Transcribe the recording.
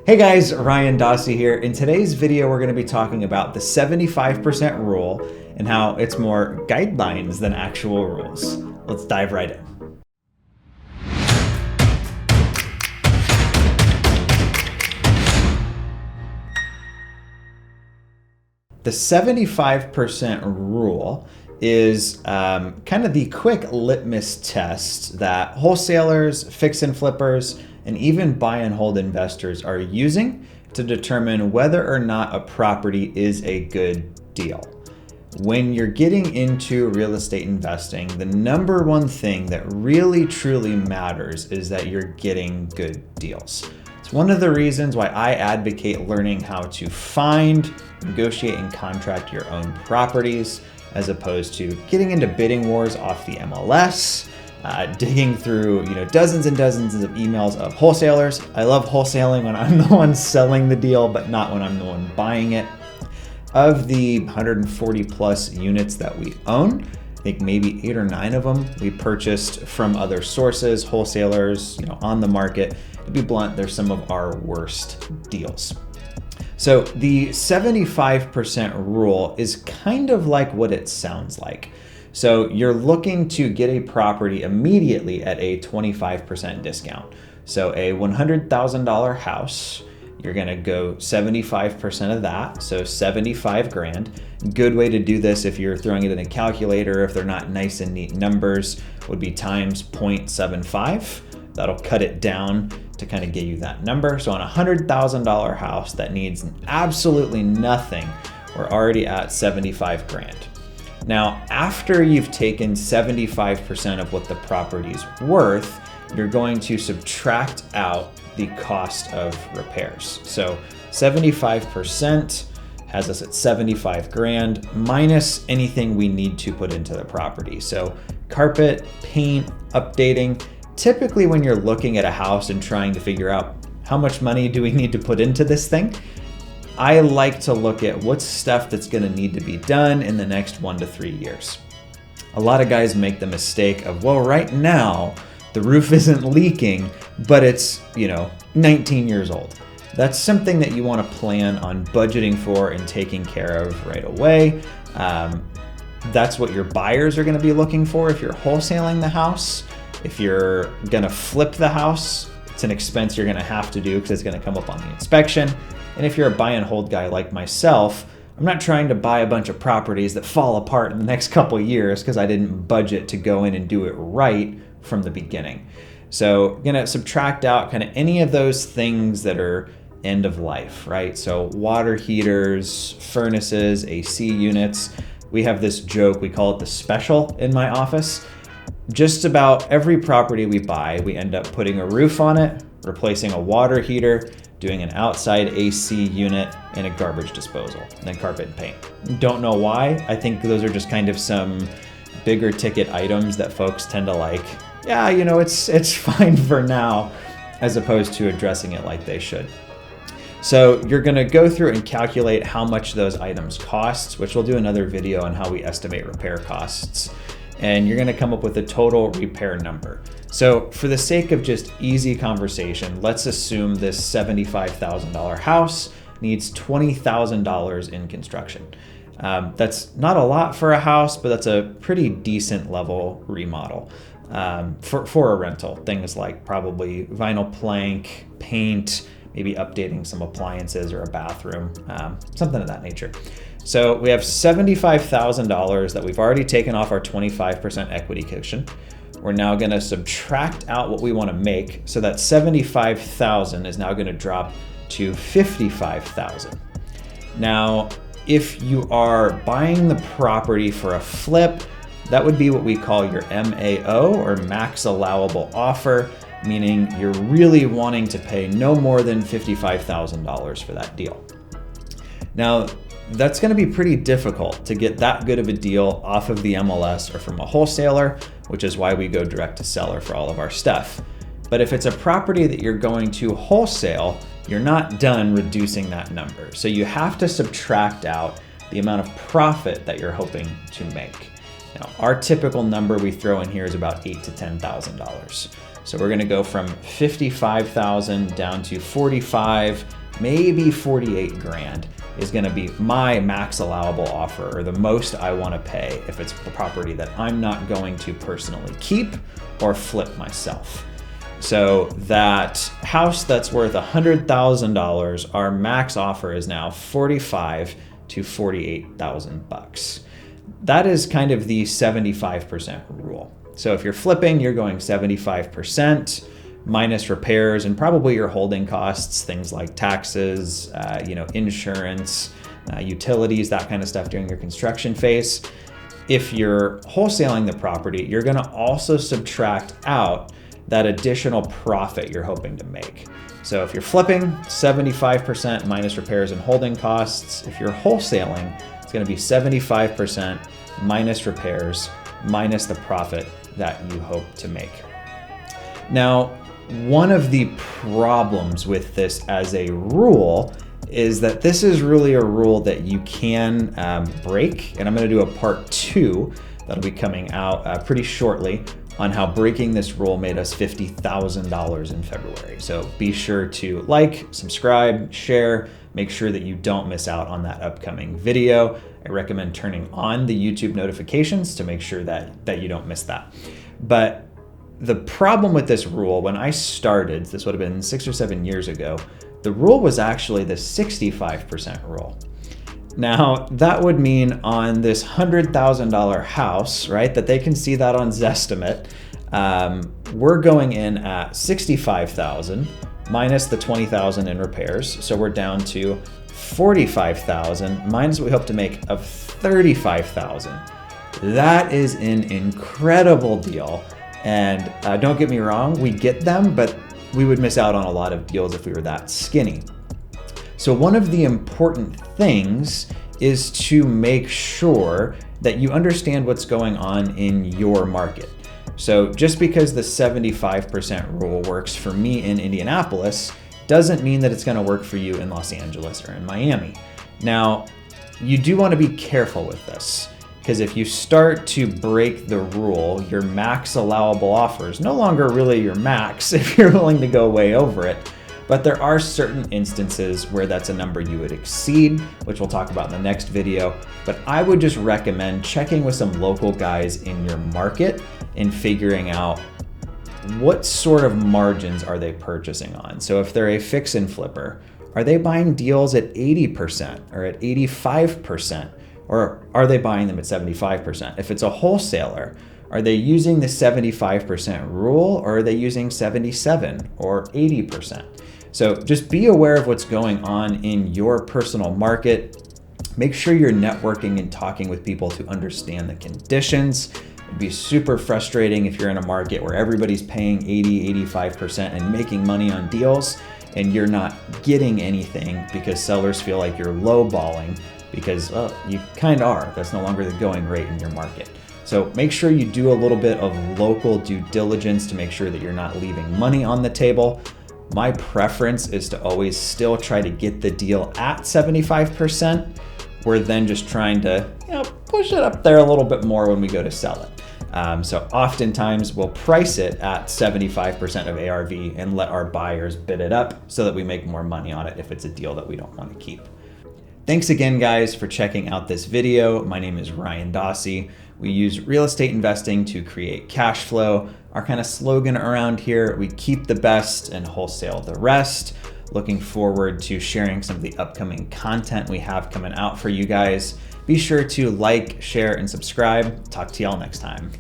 Hey guys, Ryan Dossey here. In today's video, we're going to be talking about the 75% rule and how it's more guidelines than actual rules. Let's dive right in. The 75% rule is kind of the quick litmus test that wholesalers, fix and flippers, and even buy and hold investors are using to determine whether or not a property is a good deal. When you're getting into real estate investing, the number one thing that really truly matters is that you're getting good deals. It's one of the reasons why I advocate learning how to find, negotiate, and contract your own properties, as opposed to getting into bidding wars off the MLS, digging through dozens and dozens of emails of wholesalers. I love wholesaling when I'm the one selling the deal, but not when I'm the one buying it. Of the 140 plus units that we own, I think maybe 8 or 9 of them we purchased from other sources, wholesalers, on the market. To be blunt, they're some of our worst deals. So the 75% rule is kind of like what it sounds like. So you're looking to get a property immediately at a 25% discount. So a $100,000 house, you're gonna go 75% of that, so 75 grand. Good way to do this if you're throwing it in a calculator, if they're not nice and neat numbers, would be times 0.75. That'll cut it down to kind of get you that number. So on a $100,000 house that needs absolutely nothing, we're already at 75 grand. Now, after you've taken 75% of what the property's worth, you're going to subtract out the cost of repairs. So 75% has us at 75 grand minus anything we need to put into the property. So carpet, paint, updating. Typically when you're looking at a house and trying to figure out how much money do we need to put into this thing, I like to look at what's stuff that's gonna need to be done in the next 1 to 3 years. A lot of guys make the mistake of, well, right now, the roof isn't leaking, but it's 19 years old. That's something that you wanna plan on budgeting for and taking care of right away. That's what your buyers are gonna be looking for if you're wholesaling the house. If you're gonna flip the house, it's an expense you're gonna have to do because it's gonna come up on the inspection. And if you're a buy and hold guy like myself, I'm not trying to buy a bunch of properties that fall apart in the next couple of years because I didn't budget to go in and do it right from the beginning. So I'm gonna subtract out kind of any of those things that are end of life, right? So water heaters, furnaces, AC units. We have this joke, we call it the special in my office. Just about every property we buy, we end up putting a roof on it, replacing a water heater, doing an outside AC unit, and a garbage disposal, and then carpet and paint. Don't know why. I think those are just kind of some bigger ticket items that folks tend to like, yeah, it's fine for now, as opposed to addressing it like they should. So you're gonna go through and calculate how much those items cost, which we'll do another video on how we estimate repair costs. And you're gonna come up with a total repair number. So for the sake of just easy conversation, let's assume this $75,000 house needs $20,000 in construction. That's not a lot for a house, but that's a pretty decent level remodel for a rental. Things like probably vinyl plank, paint, maybe updating some appliances or a bathroom, something of that nature. So we have $75,000 that we've already taken off our 25% equity cushion. We're now gonna subtract out what we wanna make, so that $75,000 is now gonna drop to $55,000. Now, if you are buying the property for a flip, that would be what we call your MAO, or max allowable offer, meaning you're really wanting to pay no more than $55,000 for that deal. Now, that's gonna be pretty difficult to get that good of a deal off of the MLS or from a wholesaler, which is why we go direct to seller for all of our stuff. But if it's a property that you're going to wholesale, you're not done reducing that number. So you have to subtract out the amount of profit that you're hoping to make. Now, our typical number we throw in here is about $8,000 to $10,000. So we're gonna go from 55,000 down to 45, maybe 48 grand is gonna be my max allowable offer, or the most I wanna pay if it's a property that I'm not going to personally keep or flip myself. So that house that's worth $100,000, our max offer is now 45 to 48,000 bucks. That is kind of the 75% rule. So if you're flipping, you're going 75% minus repairs and probably your holding costs, things like taxes, insurance, utilities, that kind of stuff during your construction phase. If you're wholesaling the property, you're gonna also subtract out that additional profit you're hoping to make. So if you're flipping, 75% minus repairs and holding costs. If you're wholesaling, it's gonna be 75% minus repairs, minus the profit that you hope to make. Now, one of the problems with this as a rule is that this is really a rule that you can break, and I'm gonna do a part 2 that'll be coming out pretty shortly on how breaking this rule made us $50,000 in February. So be sure to like, subscribe, share, make sure that you don't miss out on that upcoming video. I recommend turning on the YouTube notifications to make sure that you don't miss that. But the problem with this rule, when I started, this would have been 6 or 7 years ago, the rule was actually the 65% rule. Now, that would mean on this $100,000 house, right, that they can see that on Zestimate, we're going in at 65,000 minus the 20,000 in repairs. So we're down to 45,000 minus what we hope to make of 35,000. That is an incredible deal. And don't get me wrong, we get them, but we would miss out on a lot of deals if we were that skinny. So one of the important things is to make sure that you understand what's going on in your market. So just because the 75% rule works for me in Indianapolis doesn't mean that it's going to work for you in Los Angeles or in Miami. Now, you do want to be careful with this, because if you start to break the rule, your max allowable offer is no longer really your max if you're willing to go way over it. But there are certain instances where that's a number you would exceed, which we'll talk about in the next video. But I would just recommend checking with some local guys in your market and figuring out what sort of margins are they purchasing on. So if they're a fix and flipper, are they buying deals at 80% or at 85%? Or are they buying them at 75%? If it's a wholesaler, are they using the 75% rule, or are they using 77 or 80%? So just be aware of what's going on in your personal market. Make sure you're networking and talking with people to understand the conditions. It'd be super frustrating if you're in a market where everybody's paying 80, 85% and making money on deals, and you're not getting anything because sellers feel like you're lowballing, because, well, you kind of are. That's no longer the going rate in your market. So make sure you do a little bit of local due diligence to make sure that you're not leaving money on the table. My preference is to always still try to get the deal at 75%. We're then just trying to push it up there a little bit more when we go to sell it. So oftentimes we'll price it at 75% of ARV and let our buyers bid it up so that we make more money on it if it's a deal that we don't want to keep. Thanks again, guys, for checking out this video. My name is Ryan Dossey. We use real estate investing to create cash flow. Our kind of slogan around here, we keep the best and wholesale the rest. Looking forward to sharing some of the upcoming content we have coming out for you guys. Be sure to like, share, and subscribe. Talk to y'all next time.